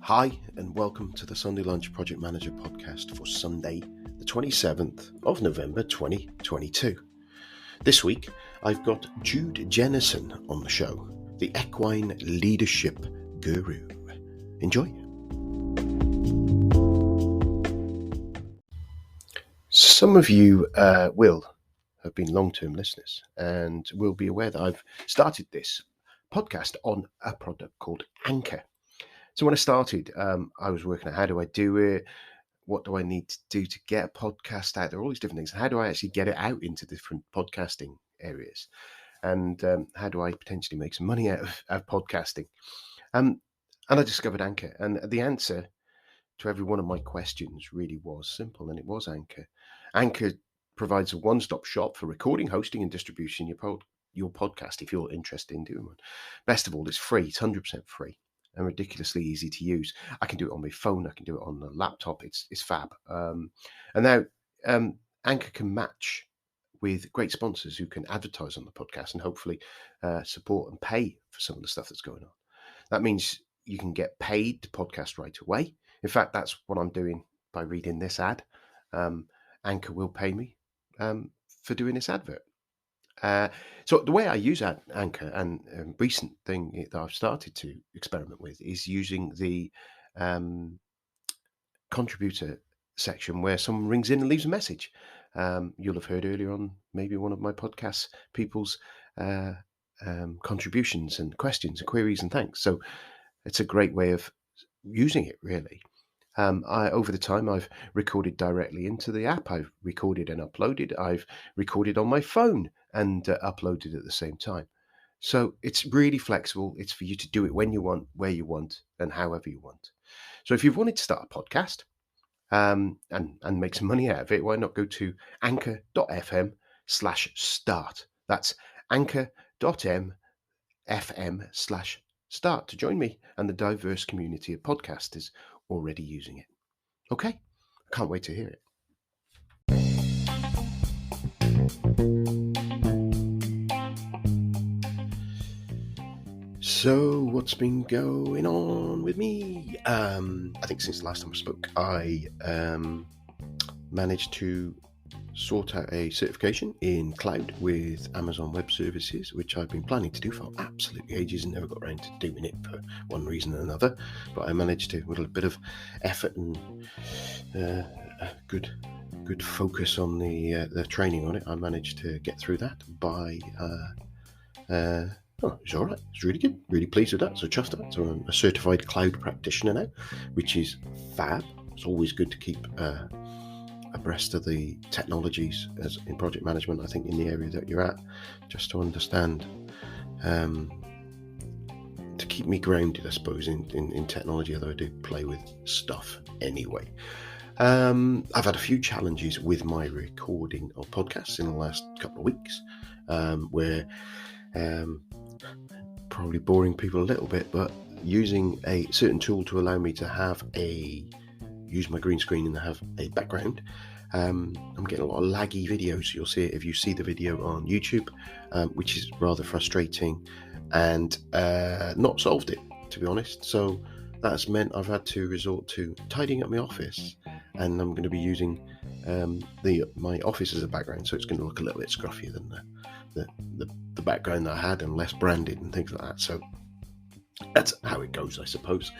Hi, and welcome to the Sunday Lunch Project Manager podcast for Sunday, the 27th of November 2022. This week, I've got Jude Jennison on the show, the Equine Leadership Guru. Enjoy. Some of you will have been long-term listeners and will be aware that I've started this podcast on a product called Anchor. So when I started, I was working out how do I do it? What do I need to do to get a podcast out? There are all these different things. How do I actually get it out into different podcasting areas? And how do I potentially make some money out of podcasting? And I discovered Anchor. And the answer to every one of my questions really was simple, and it was Anchor. Anchor provides a one-stop shop for recording, hosting, and distribution your podcast if you're interested in doing one. Best of all, it's free. It's 100% free. And ridiculously easy to use. I can do it on my phone. I can do it on the laptop. It's fab. And now Anchor can match with great sponsors who can advertise on the podcast and hopefully support and pay for some of the stuff that's going on. That means you can get paid to podcast right away. In fact, that's what I'm doing by reading this ad. Anchor will pay me for doing this advert. So the way I use Anchor, and a recent thing that I've started to experiment with, is using the contributor section where someone rings in and leaves a message. You'll have heard earlier on maybe one of my podcasts, people's contributions and questions and queries and thanks. So it's a great way of using it, really. Over the time, I've recorded directly into the app. I've recorded and uploaded. I've recorded on my phone and uploaded at the same time. So it's really flexible. It's for you to do it when you want, where you want, and however you want. So if you've wanted to start a podcast and make some money out of it, why not go to anchor.fm/start. That's anchor.fm/start to join me and the diverse community of podcasters already using it. Okay, I can't wait to hear it. So what's been going on with me? I think since the last time I spoke, I managed to sort out a certification in cloud with Amazon Web Services, which I've been planning to do for absolutely ages and never got around to doing it for one reason or another. But I managed to, with a bit of effort and a good focus on the training on it, I managed to get through that by it's all right. It's really good. Really pleased with that. So chuffed that. So I'm a certified cloud practitioner now, which is fab. It's always good to keep abreast of the technologies as in project management, I think, in the area that you're at, just to understand, to keep me grounded, I suppose, in technology, although I do play with stuff anyway. I've had a few challenges with my recording of podcasts in the last couple of weeks, where probably boring people a little bit, but using a certain tool to allow me to use my green screen and have a background. I'm getting a lot of laggy videos. You'll see it if you see the video on YouTube, which is rather frustrating, and not solved it, to be honest. So that's meant I've had to resort to tidying up my office, and I'm going to be using my office as a background, so it's going to look a little bit scruffier than the background that I had, and less branded and things like that. So that's how it goes, I suppose.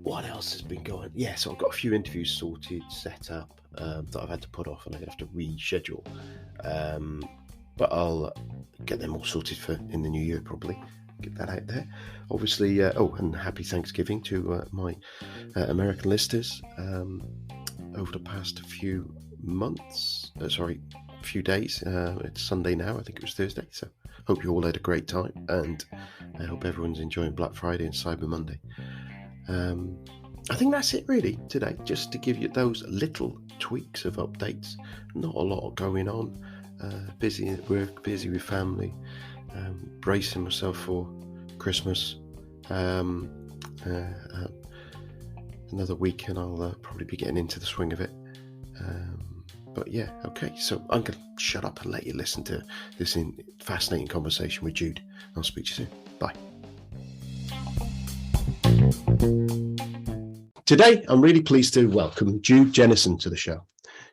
What else has been going? Yeah, so I've got a few interviews sorted, set up, that I've had to put off, and I'm going to have to reschedule. But I'll get them all sorted for in the new year, probably. Get that out there. Obviously, and happy Thanksgiving to my American listeners over the past few days. It's Sunday now. I think it was Thursday. So hope you all had a great time, and I hope everyone's enjoying Black Friday and Cyber Monday. I think that's it really today, just to give you those little tweaks of updates. Not a lot going on. Busy at work, busy with family, bracing myself for Christmas. Another week and I'll probably be getting into the swing of it. But yeah, okay, so I'm going to shut up and let you listen to this fascinating conversation with Jude. I'll speak to you soon. Bye. Today, I'm really pleased to welcome Jude Jennison to the show.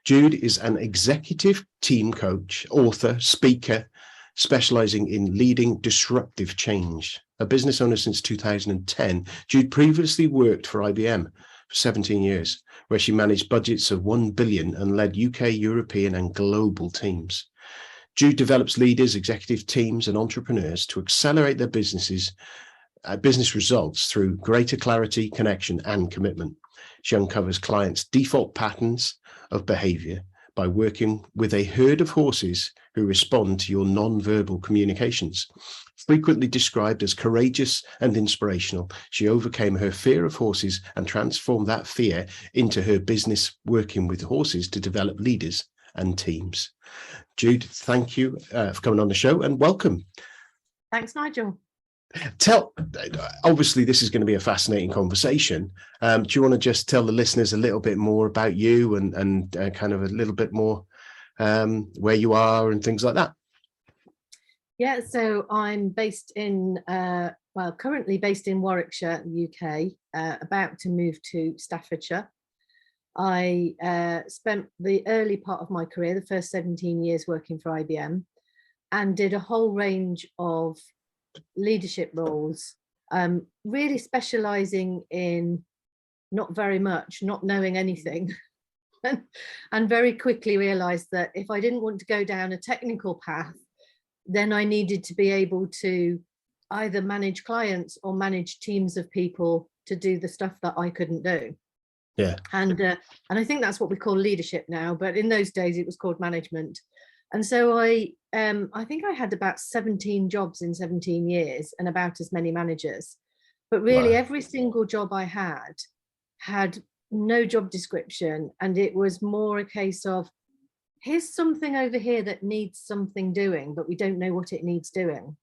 Jude is an executive team coach, author, speaker, specializing in leading disruptive change. A business owner since 2010, Jude previously worked for IBM for 17 years, where she managed budgets of 1 billion and led UK, European and global teams. Jude develops leaders, executive teams and entrepreneurs to accelerate their business results through greater clarity, connection and commitment. She uncovers clients' default patterns of behavior by working with a herd of horses who respond to your non-verbal communications. Frequently described as courageous and inspirational, she overcame her fear of horses and transformed that fear into her business working with horses to develop leaders and teams. Jude, thank you for coming on the show and welcome. Thanks, Nigel. Obviously, this is going to be a fascinating conversation. Do you want to just tell the listeners a little bit more about you and kind of a little bit more where you are and things like that? Yeah, so I'm based in, currently based in Warwickshire, UK, about to move to Staffordshire. I spent the early part of my career, the first 17 years working for IBM, and did a whole range of leadership roles, really specializing in not very much, not knowing anything, and very quickly realized that if I didn't want to go down a technical path, then I needed to be able to either manage clients or manage teams of people to do the stuff that I couldn't do. Yeah. And I think that's what we call leadership now, but in those days it was called management. And so I think I had about 17 jobs in 17 years and about as many managers. But really, Wow. Every single job I had no job description. And it was more a case of, here's something over here that needs something doing, but we don't know what it needs doing.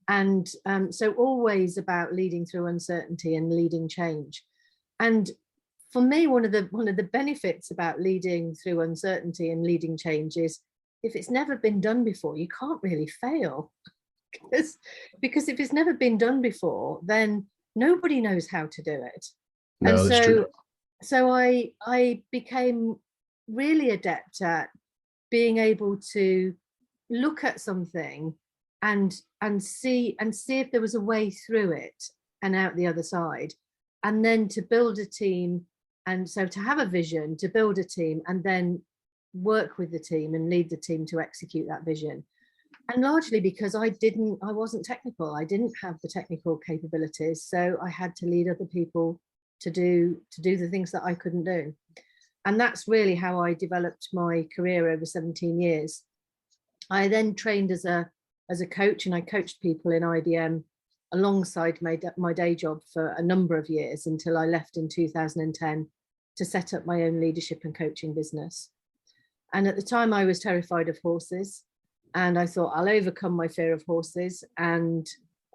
And so always about leading through uncertainty and leading change. And for me, one of the benefits about leading through uncertainty and leading change is, if it's never been done before, you can't really fail. Because if it's never been done before, then nobody knows how to do it. No, and that's true. So I became really adept at being able to look at something and see if there was a way through it and out the other side, and then to build a team. And so to have a vision, to build a team, and then work with the team and lead the team to execute that vision. And largely because I wasn't technical, I didn't have the technical capabilities, so I had to lead other people to do the things that I couldn't do. And that's really how I developed my career over 17 years. I then trained as a coach, and I coached people in IBM alongside my day job for a number of years until I left in 2010 to set up my own leadership and coaching business. And at the time I was terrified of horses, and I thought, I'll overcome my fear of horses and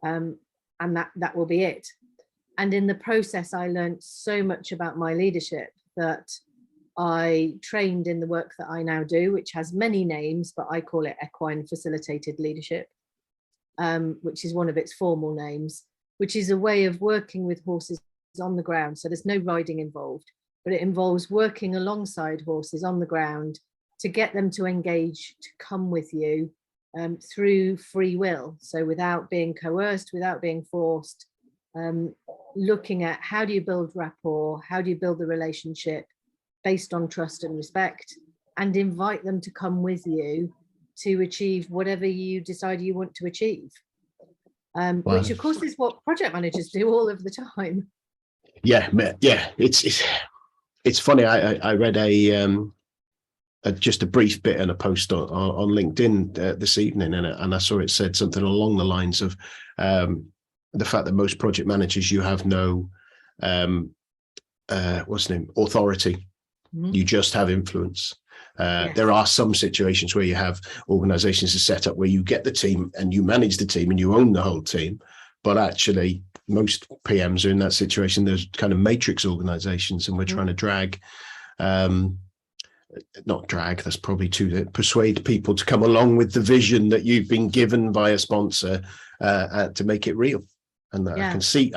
that will be it. And in the process, I learned so much about my leadership that I trained in the work that I now do, which has many names, but I call it equine facilitated leadership, which is one of its formal names, which is a way of working with horses on the ground. So there's no riding involved, but it involves working alongside horses on the ground to get them to engage, to come with you through free will. So without being coerced, without being forced, looking at how do you build rapport, how do you build the relationship based on trust and respect, and invite them to come with you to achieve whatever you decide you want to achieve. Wow. Which of course is what project managers do all of the time. Yeah. It's funny. I read just a brief bit in a post on LinkedIn this evening, and I saw it said something along the lines of the fact that most project managers, you have no authority. Mm-hmm. You just have influence. Yes. There are some situations where you have organizations are set up where you get the team and you manage the team and you own the whole team, but actually most PMs are in that situation. There's kind of matrix organizations, and we're trying to that's probably to persuade people to come along with the vision that you've been given by a sponsor to make it real. And I can see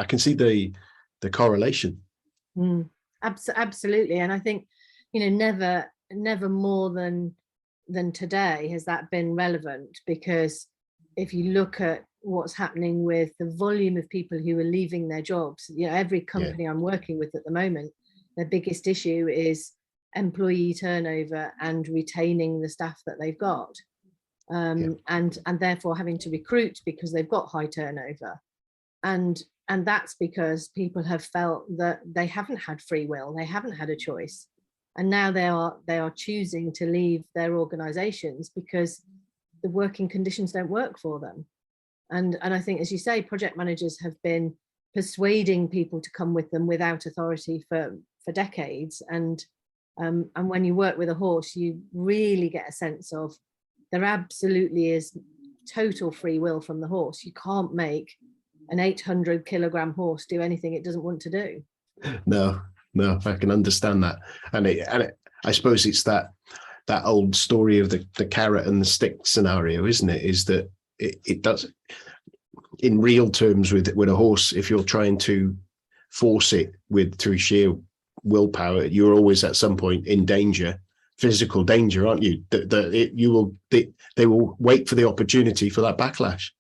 the correlation. Absolutely. And I think, never more than today has that been relevant, because if you look at what's happening with the volume of people who are leaving their jobs, every company I'm working with at the moment, their biggest issue is employee turnover and retaining the staff that they've got, and therefore having to recruit because they've got high turnover, and that's because people have felt that they haven't had free will, they haven't had a choice, and now they are choosing to leave their organizations because the working conditions don't work for them. And I think, as you say, project managers have been persuading people to come with them without authority for decades. And when you work with a horse, you really get a sense of there absolutely is total free will from the horse. You can't make an 800 kilogram horse do anything it doesn't want to do. No, I can understand that. And I suppose it's that old story of the carrot and the stick scenario, isn't it? Is that it does, in real terms, with a horse, if you're trying to force it through sheer willpower, you're always at some point in danger, physical danger, aren't you? They will wait for the opportunity for that backlash.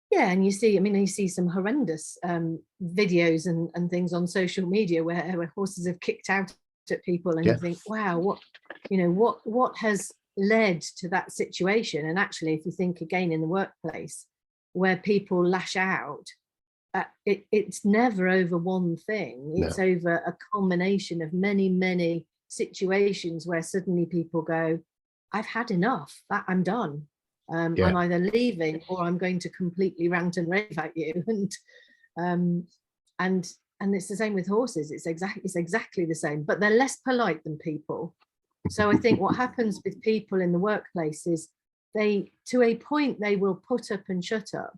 Yeah, and you see some horrendous videos and things on social media where horses have kicked out at people, and you think, wow, what has led to that situation? And actually, if you think again in the workplace where people lash out, it's never over one thing. It's over a culmination of many situations where suddenly people go, I've had enough, that I'm done. I'm either leaving or I'm going to completely rant and rave at you. And it's the same with horses. It's exactly the same, but they're less polite than people. So I think what happens with people in the workplace is to a point, they will put up and shut up,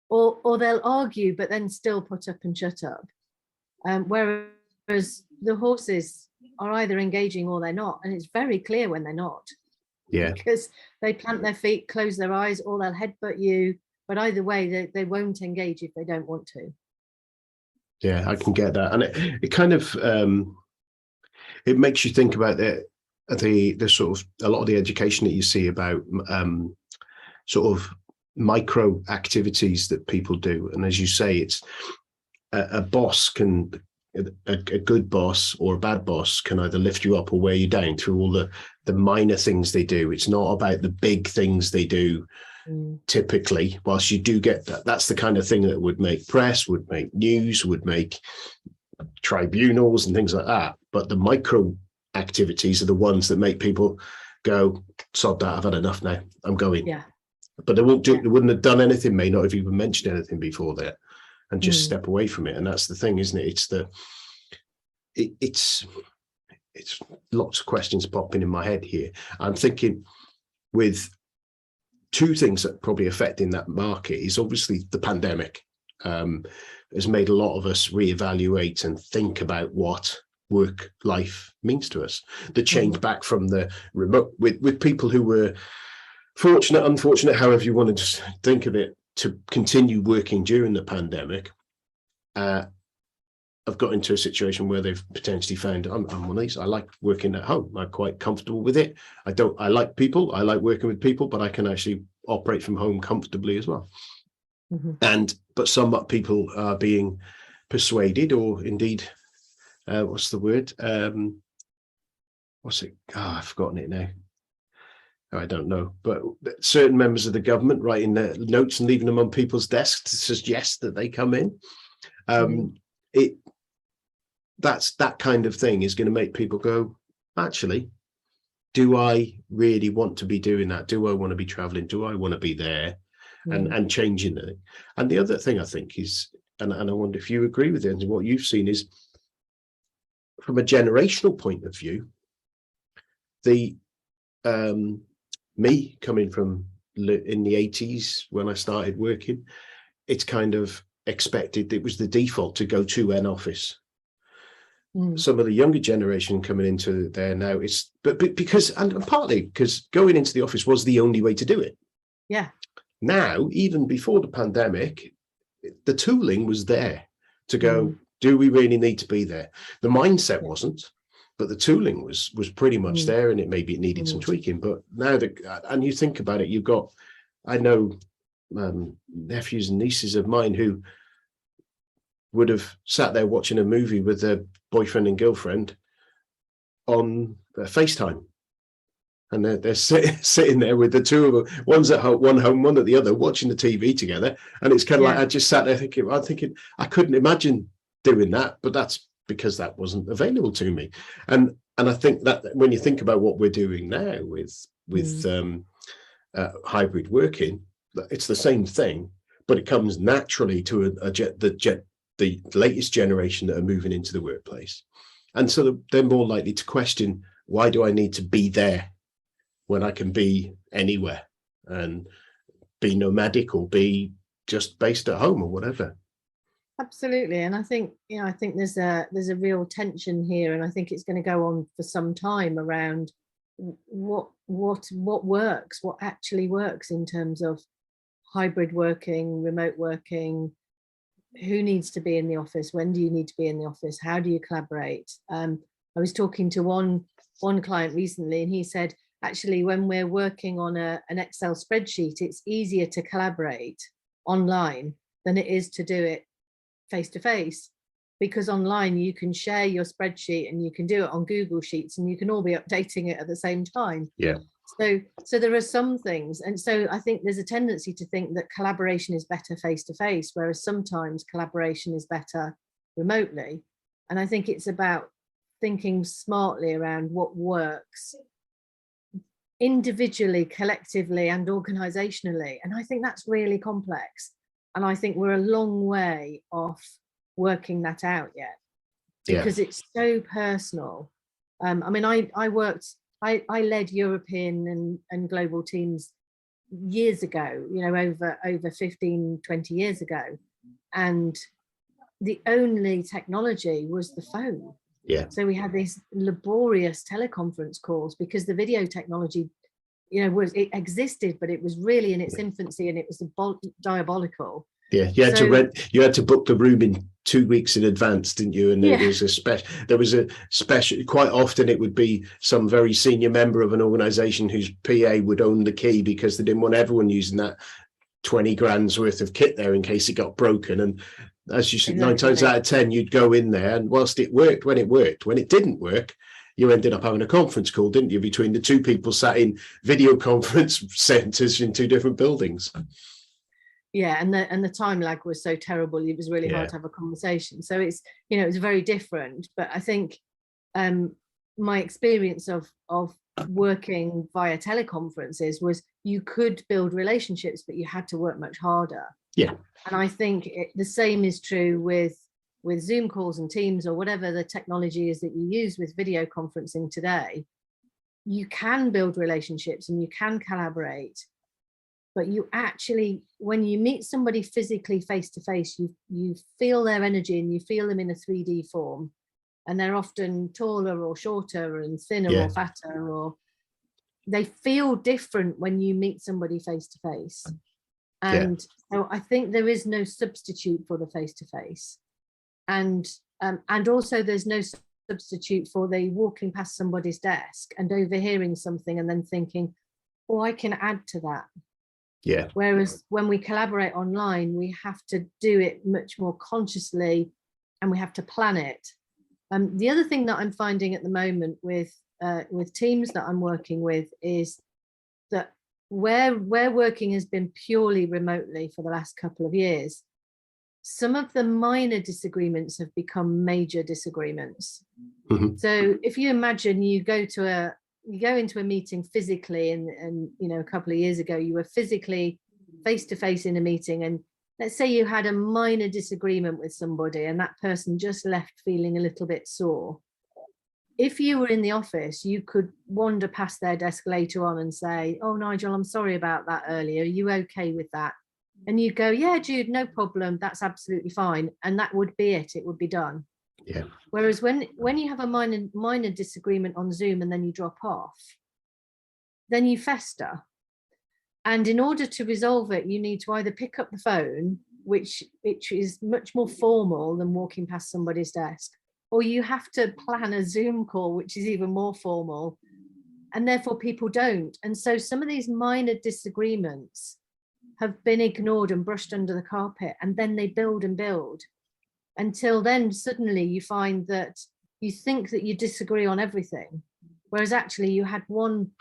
or they'll argue, but then still put up and shut up. Whereas the horses are either engaging or they're not. And it's very clear when they're not. Yeah. Because they plant their feet, close their eyes, or they'll headbutt you. But either way, they won't engage if they don't want to. Yeah, I can get that. And it kind of, it makes you think about the sort of, a lot of the education that you see about sort of micro activities that people do. And as you say, it's a boss can, a good boss or a bad boss can either lift you up or wear you down through all the minor things they do. It's not about the big things they do. Typically, whilst you do get that's the kind of thing that would make press, would make news, would make tribunals and things like that. But the micro activities are the ones that make people go, sod that, I've had enough now, I'm going. Yeah. But they wouldn't have done anything, may not have even mentioned anything before that, and just step away from it. And that's the thing, isn't it? It's lots of questions popping in my head here. I'm thinking with two things that are probably affecting that market is obviously the pandemic has made a lot of us reevaluate and think about what work life means to us. The change back from the remote with people who were fortunate, unfortunate, however you want to think of it, to continue working during the pandemic. I've got into a situation where they've potentially found I'm one of these. I like working at home. I'm quite comfortable with it. I like people. I like working with people, but I can actually operate from home comfortably as well. But some people are being persuaded, or indeed, what's the word? What's it? I've forgotten it now. I don't know. But certain members of the government writing their notes and leaving them on people's desks to suggest that they come in. That's that kind of thing is going to make people go, actually, do I really want to be doing that? Do I want to be traveling? Do I want to be there? And changing it. And the other thing I think is, and I wonder if you agree with it, and what you've seen is, from a generational point of view, the me coming from in the 80s when I started working, it's kind of expected, it was the default to go to an office. Some of the younger generation coming into there now, but because, and partly because going into the office was the only way to do it. Yeah. Now, even before the pandemic, the tooling was there. to go, do we really need to be there? The mindset wasn't, but the tooling was pretty much there, and it needed some tweaking. But now and you think about it, I know nephews and nieces of mine who would have sat there watching a movie with their boyfriend and girlfriend on FaceTime. And they're sitting there with the two of them, one's at home, one at the other, watching the TV together. And it's kind of like, I just sat there thinking, I couldn't imagine doing that, but that's because that wasn't available to me. And I think that when you think about what we're doing now with hybrid working, it's the same thing, but it comes naturally to the latest generation that are moving into the workplace. And so they're more likely to question, why do I need to be there when I can be anywhere and be nomadic or be just based at home or whatever? Absolutely. And I think, there's a real tension here, and I think it's going to go on for some time around what works, what actually works in terms of hybrid working, remote working, who needs to be in the office, when do you need to be in the office, how do you collaborate? I was talking to one client recently, and he said, actually, when we're working on an Excel spreadsheet, it's easier to collaborate online than it is to do it face to face, because online you can share your spreadsheet and you can do it on Google Sheets and you can all be updating it at the same time. Yeah. So there are some things, and so I think there's a tendency to think that collaboration is better face to face, whereas sometimes collaboration is better remotely. And I think it's about thinking smartly around what works individually, collectively, and organizationally. And I think that's really complex. And I think we're a long way off working that out yet, because it's so personal. I mean, I led European and global teams years ago, over 15, 20 years ago. And the only technology was the phone. Yeah. So we had these laborious teleconference calls because the video technology, it existed, but it was really in its infancy, and it was diabolical. Yeah, you had to book the room in 2 weeks in advance, didn't you? And there was a special, quite often it would be some very senior member of an organization whose PA would own the key, because they didn't want everyone using that 20 grand's worth of kit there in case it got broken. And as you said, 9 times out of 10, you'd go in there, and whilst it worked, when it didn't work, you ended up having a conference call, didn't you, between the two people sat in video conference centers in 2 different buildings. Yeah, and the time lag was so terrible, it was really hard to have a conversation. So it's, it was very different. But I think my experience of working via teleconferences was you could build relationships, but you had to work much harder. Yeah. And I think the same is true with Zoom calls and Teams, or whatever the technology is that you use with video conferencing today. You can build relationships and you can collaborate, but you actually, when you meet somebody physically face to face, you feel their energy and you feel them in a 3D form. And they're often taller or shorter and thinner or fatter, or they feel different when you meet somebody face to face. And so I think there is no substitute for the face to face. And also there's no substitute for the walking past somebody's desk and overhearing something and then thinking, oh, I can add to that. Yeah. Whereas when we collaborate online, we have to do it much more consciously, and we have to plan it. The other thing that I'm finding at the moment with teams that I'm working with is that where working has been purely remotely for the last couple of years, some of the minor disagreements have become major disagreements. Mm-hmm. So if you imagine you go into a meeting physically, and a couple of years ago you were physically face to face in a meeting, and let's say you had a minor disagreement with somebody and that person just left feeling a little bit sore. If you were in the office, you could wander past their desk later on and say, oh, Nigel, I'm sorry about that earlier. Are you okay with that? And you go, yeah, Jude, no problem. That's absolutely fine. And that would be it. It would be done. Yeah. Whereas when you have a minor disagreement on Zoom and then you drop off, then you fester. And in order to resolve it, you need to either pick up the phone which is much more formal than walking past somebody's desk, or you have to plan a Zoom call, which is even more formal, and therefore people don't. And so some of these minor disagreements have been ignored and brushed under the carpet, and then they build and build until then suddenly you find that you think that you disagree on everything, whereas actually you had one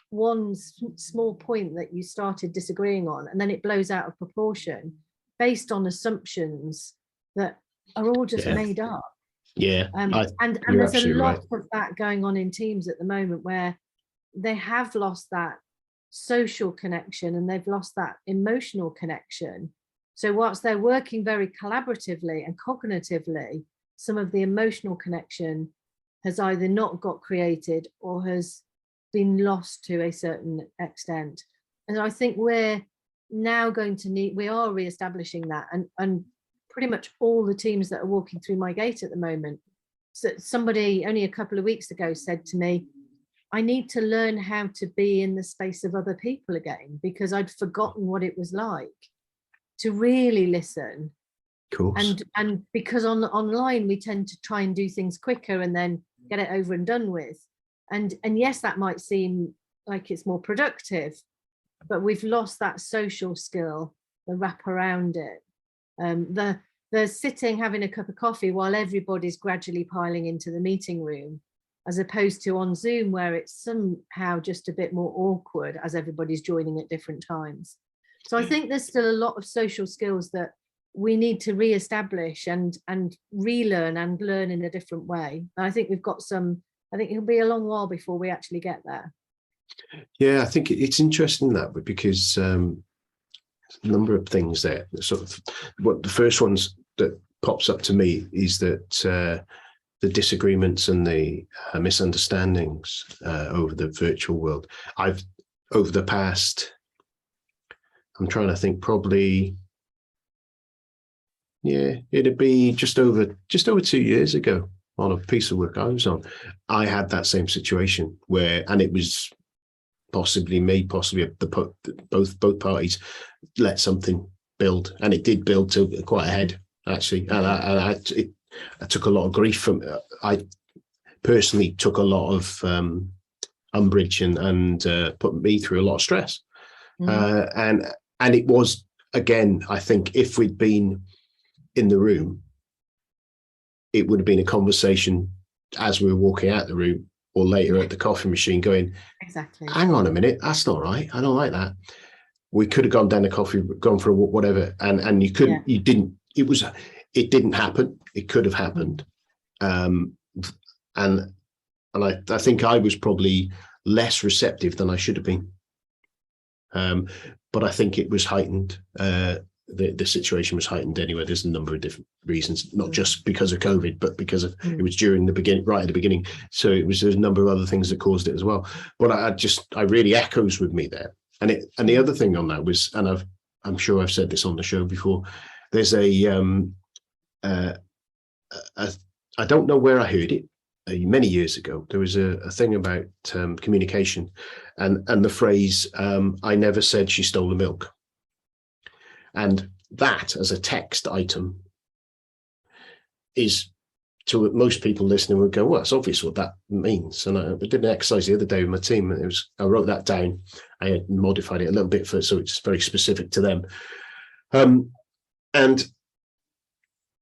small point that you started disagreeing on, and then it blows out of proportion based on assumptions that are all just made up. Yeah, and there's a lot of that going on in teams at the moment, where they have lost that social connection and they've lost that emotional connection. So whilst they're working very collaboratively and cognitively, some of the emotional connection has either not got created or has been lost to a certain extent. And I think we're now going to we are reestablishing that, and pretty much all the teams that are walking through my gate at the moment. So somebody only a couple of weeks ago said to me, I need to learn how to be in the space of other people again, because I'd forgotten what it was like to really listen. Of course. And because online we tend to try and do things quicker and then get it over and done with. And yes, that might seem like it's more productive, but we've lost that social skill, the wrap around it, the sitting, having a cup of coffee while everybody's gradually piling into the meeting room, as opposed to on Zoom, where it's somehow just a bit more awkward as everybody's joining at different times. So I think there's still a lot of social skills that we need to re-establish and relearn and learn in a different way. And I think we've got I think it'll be a long while before we actually get there. Yeah, I think it's interesting that, because a number of things there. Sort of what the first ones that pops up to me is that the disagreements and the misunderstandings over the virtual world. Over the past, I'm trying to think, probably, it'd be just over 2 years ago, on a piece of work I was on, I had that same situation and it was possibly both parties let something build, and it did build to quite ahead, actually. And I took a lot of grief from. I personally took a lot of umbrage and put me through a lot of stress. And it was, again, I think if we'd been in the room, it would have been a conversation as we were walking out the room, or later at the coffee machine, going, exactly, hang on a minute, that's not right, I don't like that. We could have gone down the coffee, gone for a walk, whatever, and you couldn't, you didn't, it didn't happen. It could have happened. And I think I was probably less receptive than I should have been. But I think it was heightened. The situation was heightened anyway. There's a number of different reasons, not just because of COVID, but because of it was during the beginning, right at the beginning. So there's a number of other things that caused it as well. But I really echoes with me there. And the other thing on that was, and I'm sure I've said this on the show before, there's I don't know where I heard it. Many years ago, there was a thing about communication, and the phrase, I never said she stole the milk. And that, as a text item, is, to most people listening, would go, well, it's obvious what that means. And I did an exercise the other day with my team, and I wrote that down. I had modified it a little bit so it's very specific to them. And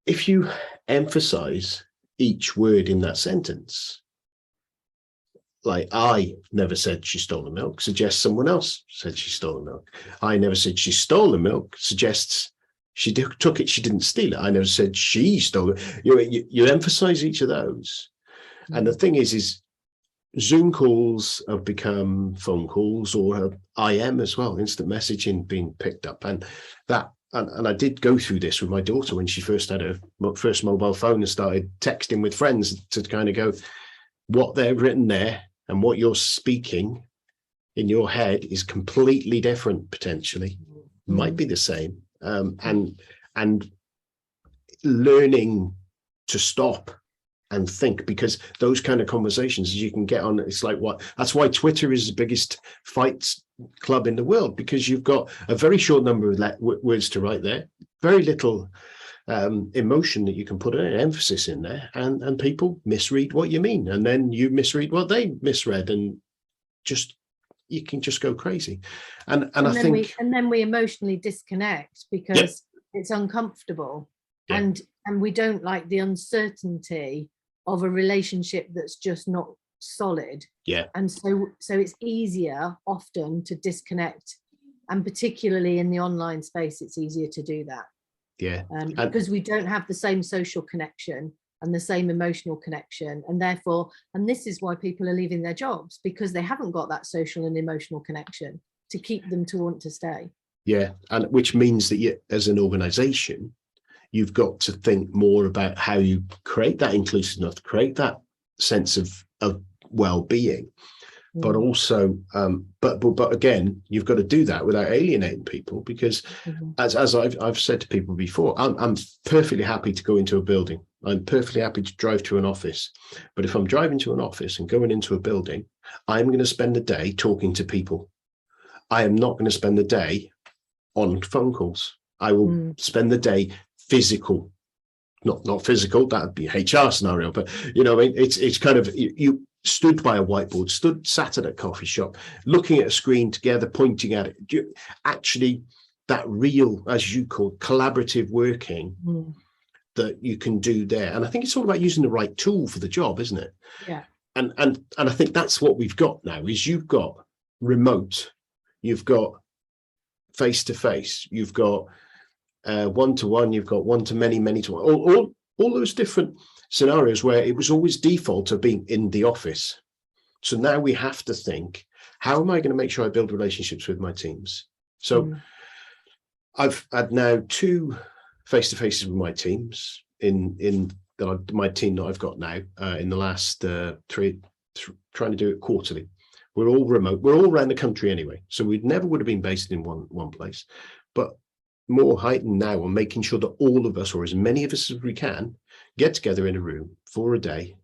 if you emphasize each word in that sentence, like, I never said she stole the milk, suggests someone else said she stole the milk. I never said she stole the milk suggests she took it, she didn't steal it. I never said she stole it. You emphasize each of those. And the thing is Zoom calls have become phone calls, or IM as well, instant messaging being picked up. And I did go through this with my daughter when she first had her first mobile phone and started texting with friends, to kind of go, what they've written there and what you're speaking in your head is completely different, potentially. Might be the same. And learning to stop and think, because those kind of conversations you can get on, it's like, that's why Twitter is the biggest fights club in the world, because you've got a very short number of words to write there, very little emotion that you can put an emphasis in there, and people misread what you mean, and then you misread what they misread, and just you can just go crazy. And I think then we emotionally disconnect because it's uncomfortable, and we don't like the uncertainty of a relationship that's just not solid. And so it's easier often to disconnect, and particularly in the online space it's easier to do that. Because we don't have the same social connection and the same emotional connection, and therefore, and this is why people are leaving their jobs, because they haven't got that social and emotional connection to keep them to want to stay. And which means that you, as an organization, you've got to think more about how you create that inclusiveness, create that sense of well-being, but also but again, you've got to do that without alienating people, because as I've said to people before, I'm perfectly happy to go into a building. I'm perfectly happy to drive to an office. But if I'm driving to an office and going into a building, I'm going to spend the day talking to people. I am not going to spend the day on phone calls. I will spend the day physical, not physical, that would be a HR scenario, but you know, it's kind of, you stood by a whiteboard, sat at a coffee shop, looking at a screen together, pointing at it. Actually, that real, as you call, collaborative working that you can do there. And I think it's all about using the right tool for the job, isn't it? And I think that's what we've got now, is you've got remote, you've got face-to-face, you've got one-to-one, you've got one-to-many, many-to-one, all those different scenarios where it was always default of being in the office. So now we have to think, how am I going to make sure I build relationships with my teams? So I've had now 2 face-to-faces with my teams in my team that I've got now in the last 3, trying to do it quarterly. We're all remote. We're all around the country anyway, so we never would have been based in one place, but more heightened now on making sure that all of us, or as many of us as we can, get together in a room for a day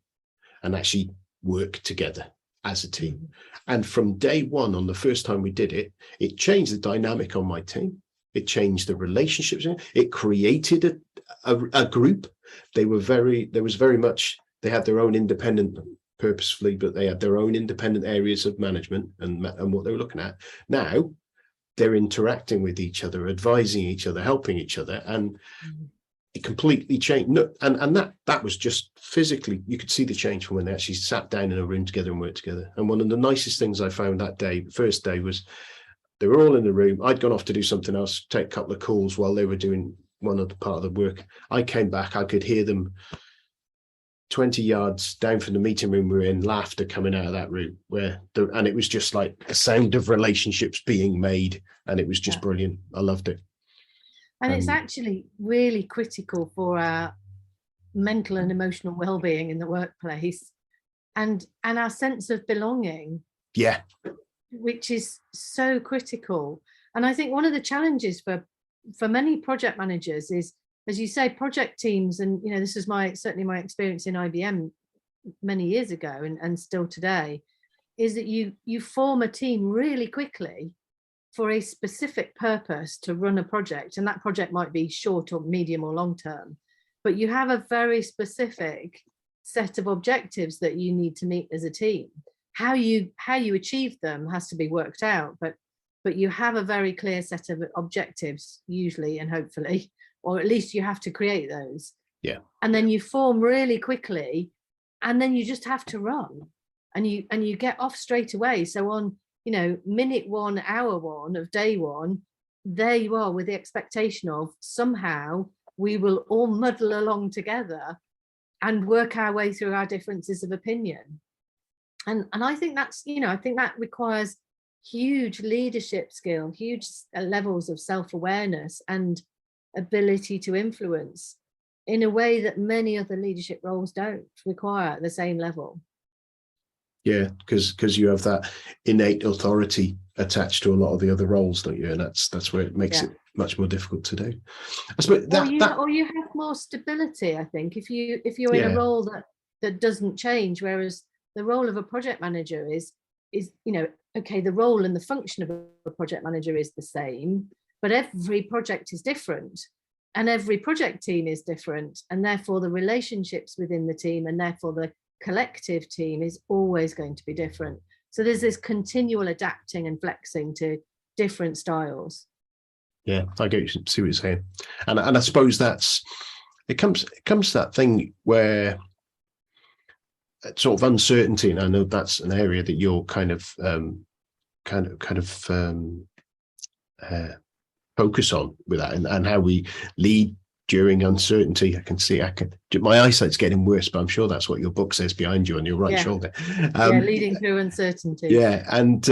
and actually work together as a team. And from day one, on the first time we did it, it changed the dynamic on my team. It changed the relationships. It created a group. There was very much, they had their own independent, purposefully, but they had their own independent areas of management and what they were looking at. Now they're interacting with each other, advising each other, helping each other, and it completely changed. No, and that was just physically, you could see the change from when they actually sat down in a room together and worked together. And one of the nicest things I found that day, first day, was they were all in the room. I'd gone off to do something else, take a couple of calls while they were doing one other part of the work. I came back, I could hear them 20 yards down from the meeting room we were in, laughter coming out of that room, and it was just like a sound of relationships being made, and it was just brilliant. I loved it. And it's actually really critical for our mental and emotional well-being in the workplace, and our sense of belonging, which is so critical. And I think one of the challenges for many project managers is, as you say, project teams, and you know, this is certainly my experience in IBM many years ago and still today, is that you form a team really quickly for a specific purpose to run a project, and that project might be short or medium or long term, but you have a very specific set of objectives that you need to meet as a team. How you achieve them has to be worked out, but you have a very clear set of objectives usually, and hopefully, or at least you have to create those. And then you form really quickly, and then you just have to run, and you get off straight away. So on, you know, minute 1, hour 1 of day 1, there you are with the expectation of somehow we will all muddle along together and work our way through our differences of opinion. And I think that's, you know, I think that requires huge leadership skill, huge levels of self-awareness and ability to influence in a way that many other leadership roles don't require at the same level. Because you have that innate authority attached to a lot of the other roles, don't you? And that's where it makes it much more difficult to do. I suppose or you have more stability, I think, if you're in a role that doesn't change, whereas the role of a project manager is, you know, okay, the role and the function of a project manager is the same, but every project is different. And every project team is different, and therefore the relationships within the team and therefore the collective team is always going to be different. So there's this continual adapting and flexing to different styles. Yeah, I get you, see what you're saying. And I suppose it comes to that thing where sort of uncertainty, and I know that's an area that you're kind of focus on with that, and how we lead during uncertainty. My eyesight's getting worse, but I'm sure that's what your book says behind you on your right shoulder. Leading through uncertainty. Yeah, and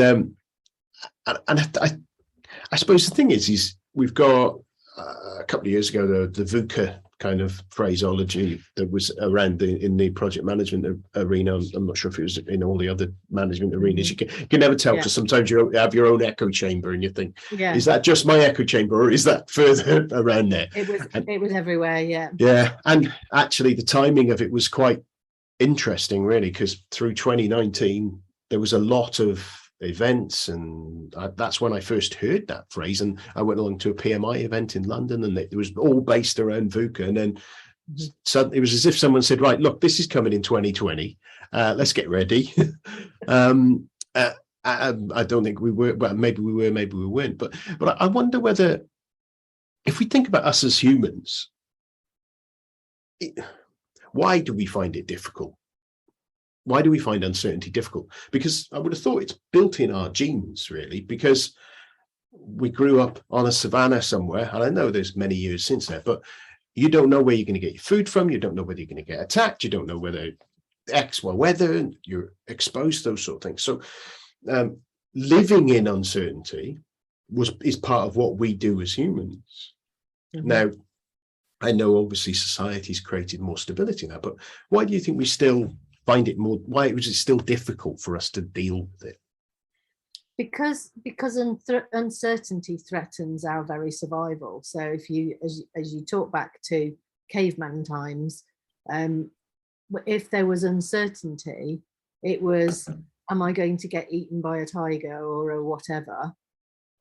I suppose the thing is we've got a couple of years ago the VUCA kind of phraseology that was around in the project management arena. I'm not sure if it was in all the other management arenas. You can never tell, because sometimes you have your own echo chamber and you think, is that just my echo chamber, or is that further around there? It was everywhere. Yeah, and actually the timing of it was quite interesting, really, because through 2019 there was a lot of events, and that's when I first heard that phrase. And I went along to a PMI event in London, and it was all based around VUCA. And then suddenly it was as if someone said, right, look, this is coming in 2020. Let's get ready. I don't think we were, well, maybe we were, maybe we weren't. But I wonder whether, if we think about us as humans, why do we find it difficult? Why do we find uncertainty difficult? Because I would have thought it's built in our genes, really, because we grew up on a savannah somewhere. And I know there's many years since that, but you don't know where you're going to get your food from. You don't know whether you're going to get attacked. You don't know whether weather, you're exposed to those sort of things. So living in uncertainty is part of what we do as humans. Now, I know obviously society's created more stability now, but why do you think we still find it more? Why was it still difficult for us to deal with it? Because uncertainty threatens our very survival. So if you, as you talk back to caveman times, if there was uncertainty, it was, am I going to get eaten by a tiger or a whatever,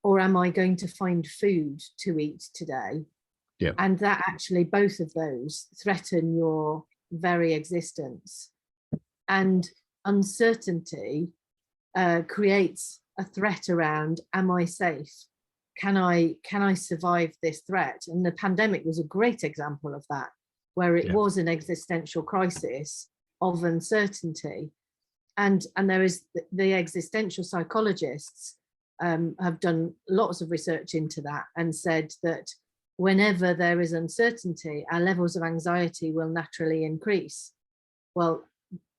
or am I going to find food to eat today? Yeah. And that actually, both of those threaten your very existence. And uncertainty creates a threat around, am I safe? Can I survive this threat? And the pandemic was a great example of that, where it was an existential crisis of uncertainty. And there is the existential psychologists have done lots of research into that and said that whenever there is uncertainty, our levels of anxiety will naturally increase. Well,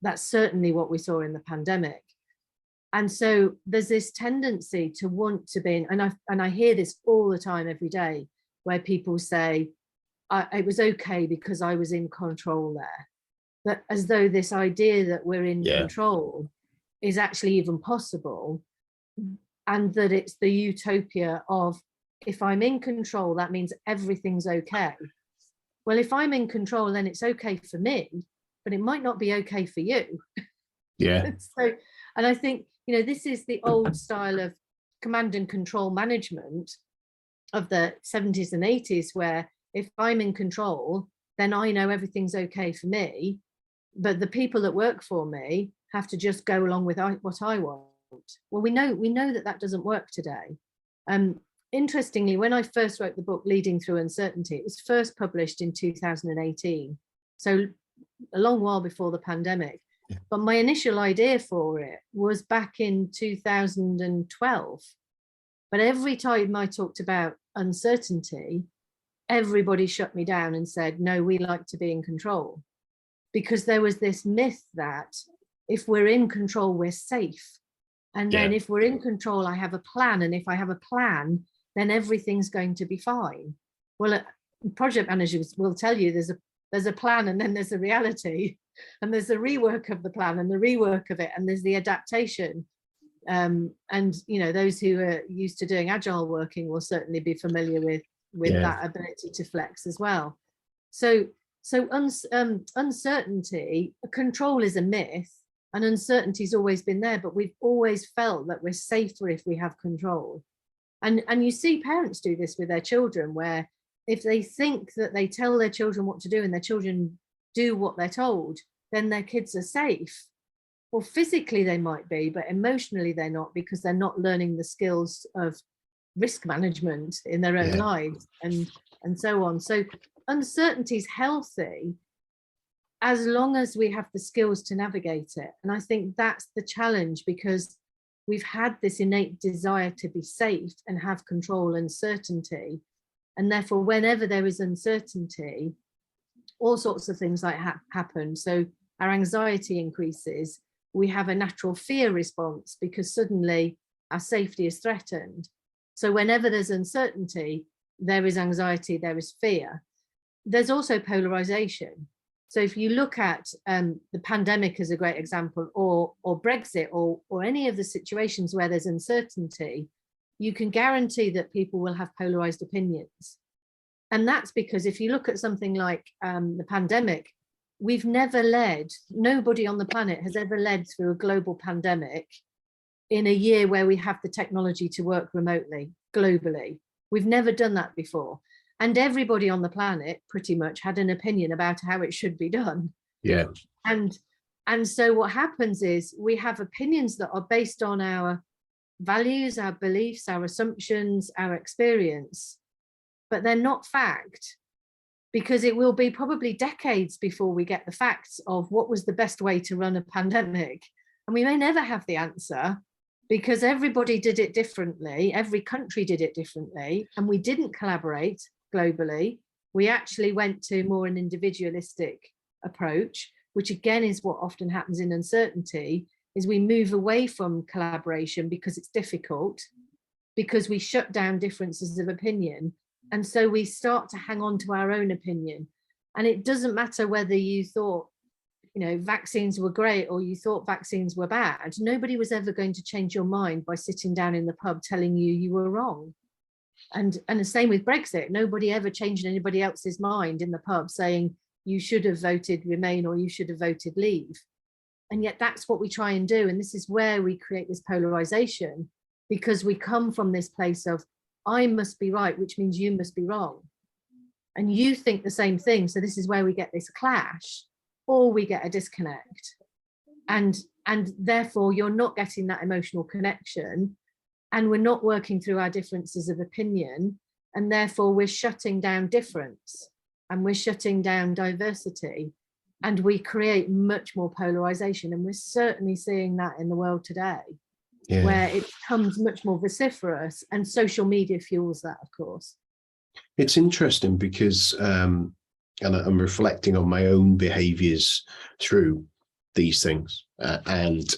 that's certainly what we saw in the pandemic. And so there's this tendency to want to be, and I hear this all the time, every day, where people say, it was okay because I was in control there. But as though this idea that we're in control is actually even possible, and that it's the utopia of, if I'm in control, that means everything's okay. Well, if I'm in control, then it's okay for me, but it might not be okay for you. Yeah. So, and I think, this is the old style of command and control management of the 70s and 80s, where if I'm in control, then I know everything's okay for me, but the people that work for me have to just go along with what I want. Well, we know that doesn't work today. Interestingly, when I first wrote the book Leading Through Uncertainty, it was first published in 2018, so a long while before the pandemic. Yeah. But my initial idea for it was back in 2012. But every time I talked about uncertainty, everybody shut me down and said, no, we like to be in control. Because there was this myth that if we're in control, we're safe. And then if we're in control, I have a plan. And if I have a plan, then everything's going to be fine. Well, project managers will tell you there's a plan, and then there's a reality, and there's a rework of the plan and the rework of it, and there's the adaptation. And those who are used to doing agile working will certainly be familiar with that ability to flex as well. So uncertainty, control is a myth, and uncertainty's always been there, but we've always felt that we're safer if we have control. And you see parents do this with their children, where if they think that they tell their children what to do and their children do what they're told, then their kids are safe. Well, physically they might be, but emotionally they're not, because they're not learning the skills of risk management in their own lives and so on. So uncertainty is healthy as long as we have the skills to navigate it. And I think that's the challenge, because we've had this innate desire to be safe and have control and certainty. And therefore, whenever there is uncertainty, all sorts of things like happen. So our anxiety increases. We have a natural fear response because suddenly our safety is threatened. So whenever there's uncertainty, there is anxiety, there is fear. There's also polarization. So if you look at the pandemic as a great example, or Brexit, or any of the situations where there's uncertainty, you can guarantee that people will have polarized opinions. And that's because if you look at something like the pandemic, we've never led, nobody on the planet has ever led through a global pandemic in a year where we have the technology to work remotely, globally. We've never done that before. And everybody on the planet pretty much had an opinion about how it should be done. Yeah. And so what happens is we have opinions that are based on our values, our beliefs, our assumptions, our experience, but they're not fact, because it will be probably decades before we get the facts of what was the best way to run a pandemic. And we may never have the answer, because everybody did it differently. Every country did it differently. And we didn't collaborate globally. We actually went to more an individualistic approach, which again is what often happens in uncertainty, is we move away from collaboration because it's difficult, because we shut down differences of opinion. And so we start to hang on to our own opinion. And it doesn't matter whether you thought, vaccines were great or you thought vaccines were bad. Nobody was ever going to change your mind by sitting down in the pub telling you you were wrong. And the same with Brexit. Nobody ever changed anybody else's mind in the pub saying you should have voted Remain or you should have voted Leave. And yet that's what we try and do. And this is where we create this polarization, because we come from this place of I must be right, which means you must be wrong. And you think the same thing. So this is where we get this clash, or we get a disconnect. And therefore you're not getting that emotional connection, and we're not working through our differences of opinion. And therefore we're shutting down difference, and we're shutting down diversity, and we create much more polarization. And we're certainly seeing that in the world today, where it becomes much more vociferous, and social media fuels that, of course. It's interesting because, and I'm reflecting on my own behaviours through these things, and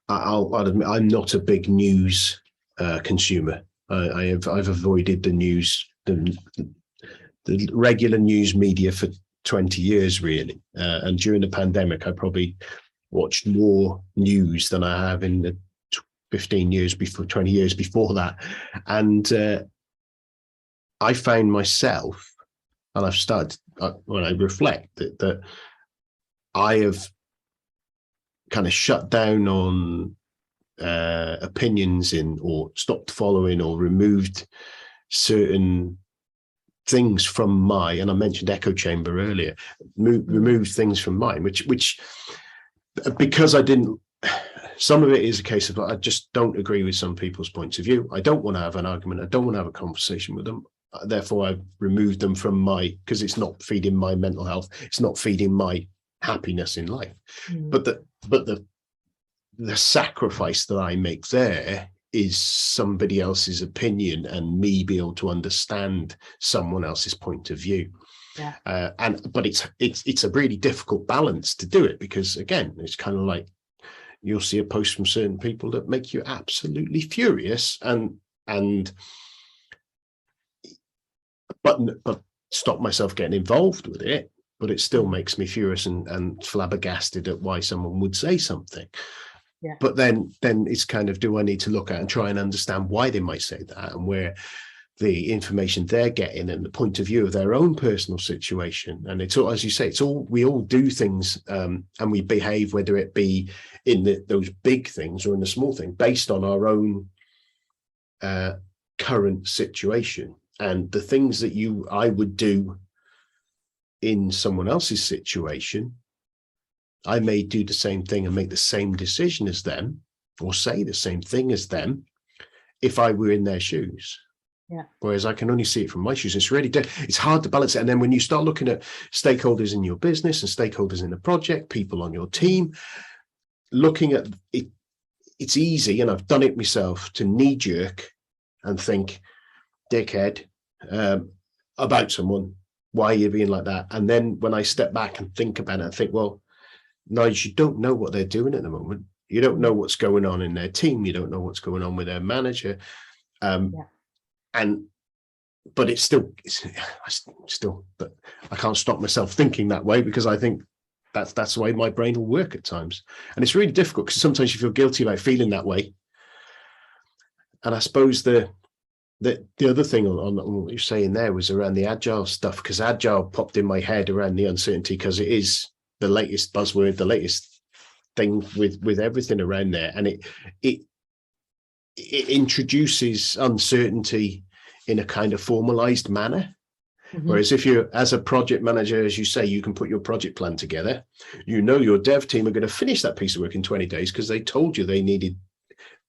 I'll admit I'm not a big news consumer. I've avoided the news, the regular news media for 20 years really, and during the pandemic I probably watched more news than I have in the 15 years before, 20 years before that. And I found myself, and I've started, when I reflect, that I have kind of shut down on opinions or stopped following or removed certain things from my, and I mentioned echo chamber earlier, removed things from mine, which because I didn't, some of it is a case of I just don't agree with some people's points of view. I don't want to have an argument. I don't want to have a conversation with them. Therefore, I've removed them from because it's not feeding my mental health. It's not feeding my happiness in life. But the sacrifice that I make there is somebody else's opinion and me be able to understand someone else's point of view. But it's a really difficult balance to do it, because again, it's kind of like you'll see a post from certain people that make you absolutely furious but stop myself getting involved with it, but it still makes me furious and flabbergasted at why someone would say something. But then it's kind of, do I need to look at and try and understand why they might say that, and where the information they're getting and the point of view of their own personal situation. And it's all, as you say, it's all, we all do things and we behave, whether it be in those big things or in the small thing, based on our own current situation. And the things that I would do in someone else's situation, I may do the same thing and make the same decision as them, or say the same thing as them, if I were in their shoes. Yeah. Whereas I can only see it from my shoes. It's really it's hard to balance it. And then when you start looking at stakeholders in your business and stakeholders in the project, people on your team, looking at it, it's easy, and I've done it myself, to knee jerk and think, dickhead, about someone. Why are you being like that? And then when I step back and think about it, I think, well, Nigel, you don't know what they're doing at the moment. You don't know what's going on in their team. You don't know what's going on with their manager. But it's still, but I can't stop myself thinking that way, because I think that's the way my brain will work at times. And it's really difficult, because sometimes you feel guilty about feeling that way. And I suppose the other thing on what you're saying there was around the agile stuff, because agile popped in my head around the uncertainty, because it is the latest buzzword, the latest thing with everything around there. And it introduces uncertainty in a kind of formalized manner. Mm-hmm. Whereas if you're, as a project manager, as you say, you can put your project plan together, your dev team are going to finish that piece of work in 20 days because they told you they needed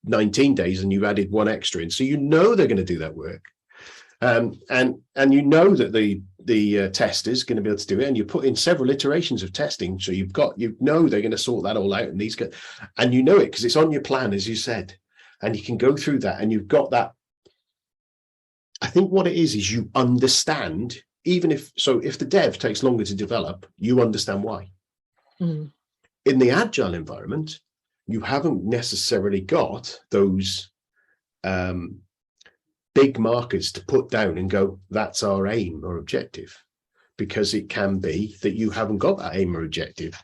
19 days and you've added one extra in. So they're going to do that work. And that the test is going to be able to do it, and you put in several iterations of testing, so they're going to sort that all out, and it because it's on your plan, as you said, and you can go through that, and you've got that. I think what it is you understand, even if the dev takes longer to develop, you understand why. Mm. In the agile environment, you haven't necessarily got those big markers to put down and go, that's our aim or objective, because it can be that you haven't got that aim or objective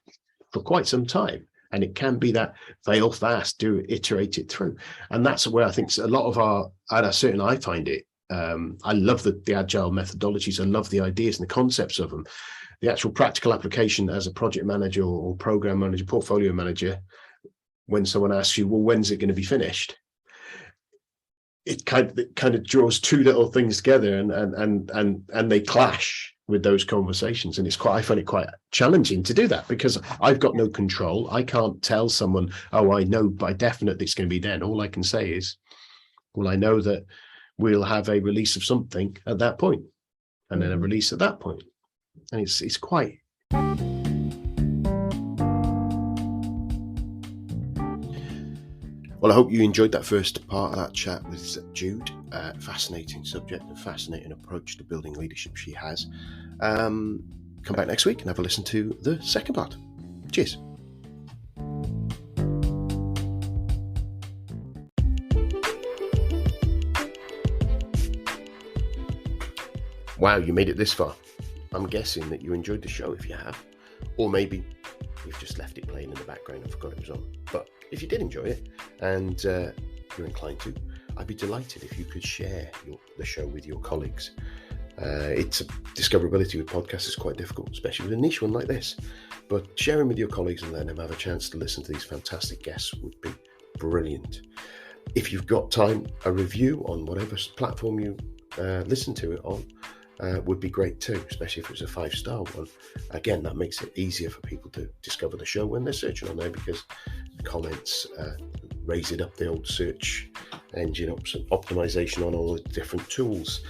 for quite some time. And it can be that fail fast, iterate it through. And that's where I think a lot of I find it, I love the agile methodologies. I love the ideas and the concepts of them. The actual practical application as a project manager or program manager, portfolio manager, when someone asks you, well, when's it going to be finished? It kind of draws two little things together, and they clash with those conversations. And I find it quite challenging to do that, because I've got no control. I can't tell someone, oh, I know by definite it's going to be then. All I can say is, well, I know that we'll have a release of something at that point, and then a release at that point. And it's quite. Well, I hope you enjoyed that first part of that chat with Jude. Fascinating subject and fascinating approach to building leadership she has. Come back next week and have a listen to the second part. Cheers. Wow, you made it this far. I'm guessing that you enjoyed the show if you have. Or maybe you've just left it playing in the background and forgot it was on. But if you did enjoy it and you're inclined to, I'd be delighted if you could share the show with your colleagues. Discoverability with podcasts is quite difficult, especially with a niche one like this. But sharing with your colleagues and letting them have a chance to listen to these fantastic guests would be brilliant. If you've got time, a review on whatever platform you listen to it on would be great too, especially if it's a 5-star one. Again, that makes it easier for people to discover the show when they're searching on there, because the comments raise it up the old search engine optimization on all the different tools.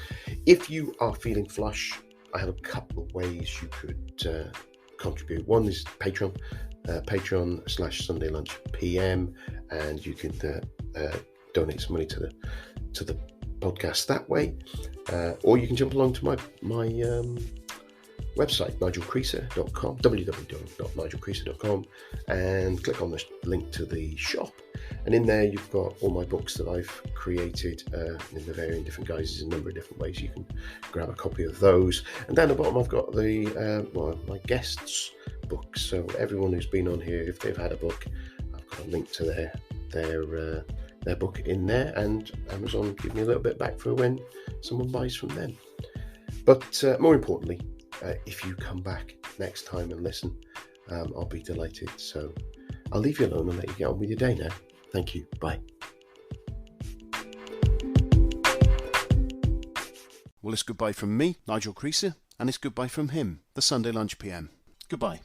If you are feeling flush, I have a couple of ways you could contribute. One is Patreon, Patreon/Sunday Lunch PM, and you can donate some money to the podcast that way, or you can jump along to my website, nigelcreaser.com, www.nigelcreaser.com, and click on the link to the shop, and in there you've got all my books that I've created in the varying different guises, a number of different ways you can grab a copy of those. And down the bottom I've got my guests' books, so everyone who's been on here, if they've had a book, I've got a link to their book in there, and Amazon give me a little bit back for when someone buys from them. But more importantly, if you come back next time and listen, I'll be delighted. So I'll leave you alone and let you get on with your day now. Thank you. Bye. Well, it's goodbye from me, Nigel Creaser, and it's goodbye from him, the Sunday Lunch PM. Goodbye.